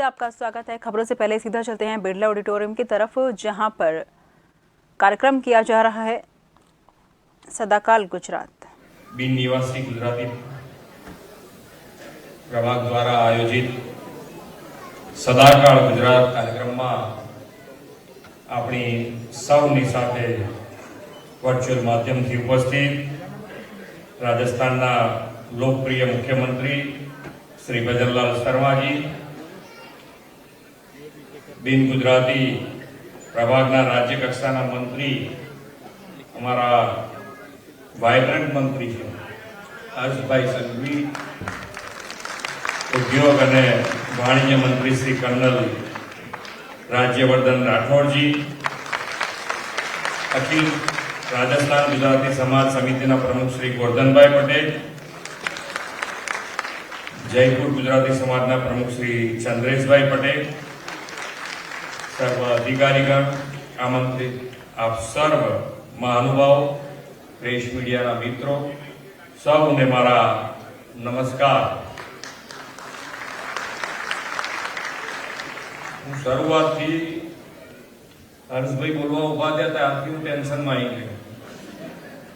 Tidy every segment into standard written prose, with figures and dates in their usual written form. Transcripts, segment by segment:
आपका स्वागत है। खबरों से पहले सीधा चलते हैं बिरला ऑडिटोरियम की तरफ, जहां पर कार्यक्रम किया जा रहा है सदाकाल गुजरात बिन निवासी गुजराती प्रभाग द्वारा आयोजित सदाकाल गुजरात कार्यक्रम में अपनी सौनी साथे वर्चुअल माध्यम थी उपस्थित राजस्थान लोकप्रिय मुख्यमंत्री श्री भजनलाल शर्मा जी, बिन गुजराती प्रभागना राज्य कक्षा मंत्री हमारा वाइब्रंट मंत्री है हर्षभाई संघवी, उद्योग और वाणिज्य मंत्री श्री कर्नल राज्यवर्धन राठौड़ जी, अखिल राजस्थान गुजराती समाज समिति प्रमुख श्री गोवर्धनभाई पटेल, जयपुर गुजराती समाज प्रमुख श्री चंद्रेशभाई पटेल, सर्व अधिकारीगण, आमंत्रित आप सर्व महानुभाव, प्रेस मीडिया मित्रों, सबने मारा नमस्कार। शुरुआत थी हर्षभाई बोलवा उभा थया त्यारथी हूँ टेन्शन में आई गयो।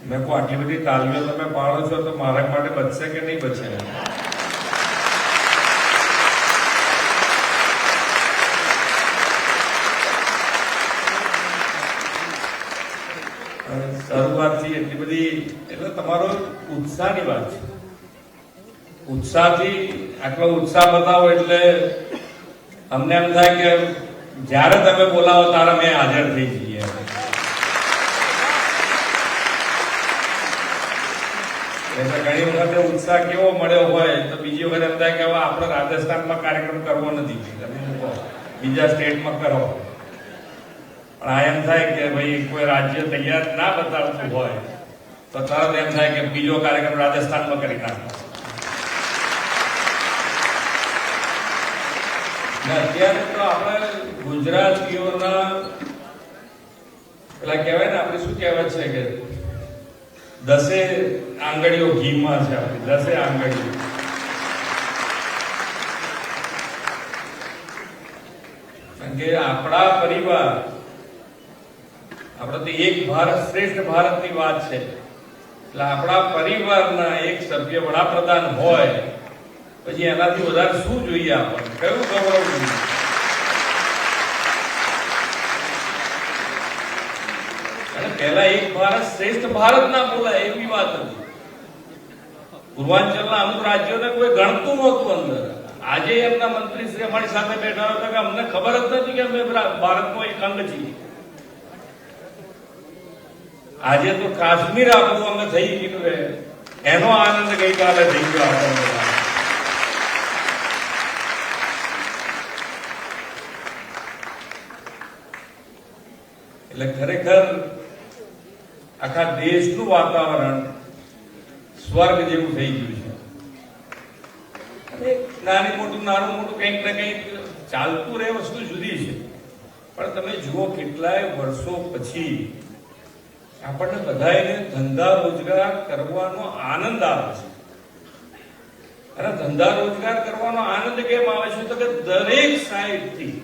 मैं को आटली बधी तालीओ तमे पाड़ो छो तो मारा माटे बचशे के नहीं बचे? शुरुआत थी एटली बधी એટલે તમારો ઉત્સાહની વાત છે। ઉત્સાહથી આટલો ઉત્સાહ બતાવો એટલે અમને એમ થાય કે જ્યારે તમે બોલાવો ત્યારે અમે હાજર થઈ જઈએ। એટલે ઘણી વખતે ઉત્સાહ કેવો મળ્યો હોય તો બીજી વખત એમ થાય કે હવે આપણે રાજસ્થાનમાં કાર્યક્રમ કરવો નથી, તમે મૂકો બીજા સ્ટેટમાં કરો। પણ આ એમ થાય કે ભાઈ કોઈ રાજ્ય તૈયાર ના બતાવતું હોય તો તરત એમ થાય કે બીજો કાર્યક્રમ રાજસ્થાનમાં કરી નાખો। અત્યારે તો આપણે ગુજરાતીઓના પેલા કહેવાય ને, આપણે શું કહેવાય છે કે 10 આંગળીઓ ઘીમાં છે, આપણી 10 આંગળીઓ। કારણ કે આપણા પરિવાર, આપણે તો એક ભારત શ્રેષ્ઠ ભારતની વાત છે, એટલે આપણા પરિવારના એક સભ્ય વડાપ્રધાન હોય પછી એનાથી વધારે શું જોઈએ? આપણને કયું ગૌરવ જોઈએ? અને પહેલા એક ભારત શ્રેષ્ઠ ભારત ના બોલાય એવી વાત હતી। પૂર્વાંચલના અમુક રાજ્યોને કોઈ ગણતું નહોતું અંદર। આજે એમના મંત્રી શ્રી અમારી સાથે બેઠા હતા કે અમને ખબર જ નથી કે અમે ભારતનો એક અંગ છીએ। આજે તો કાશ્મીર આપણું અંગ થઈ ગયું છે, એનો આનંદ ગઈકાલે થઈ ગયો આપણને। એટલે ખરેખર આખા દેશનું વાતાવરણ સ્વર્ગ જેવું થઈ ગયું છે। નાનું મોટું કંઈક ને કંઈક ચાલતું રહે, વસ્તુ જુદી છે, પણ તમે જુઓ કેટલાય વર્ષો પછી આપણને બધાને ધંધા રોજગાર કરવાનો આનંદ આવે છે। અને ધંધા રોજગાર કરવાનો આનંદ કેમ આવે છે? તો કે દરેક સાઈડથી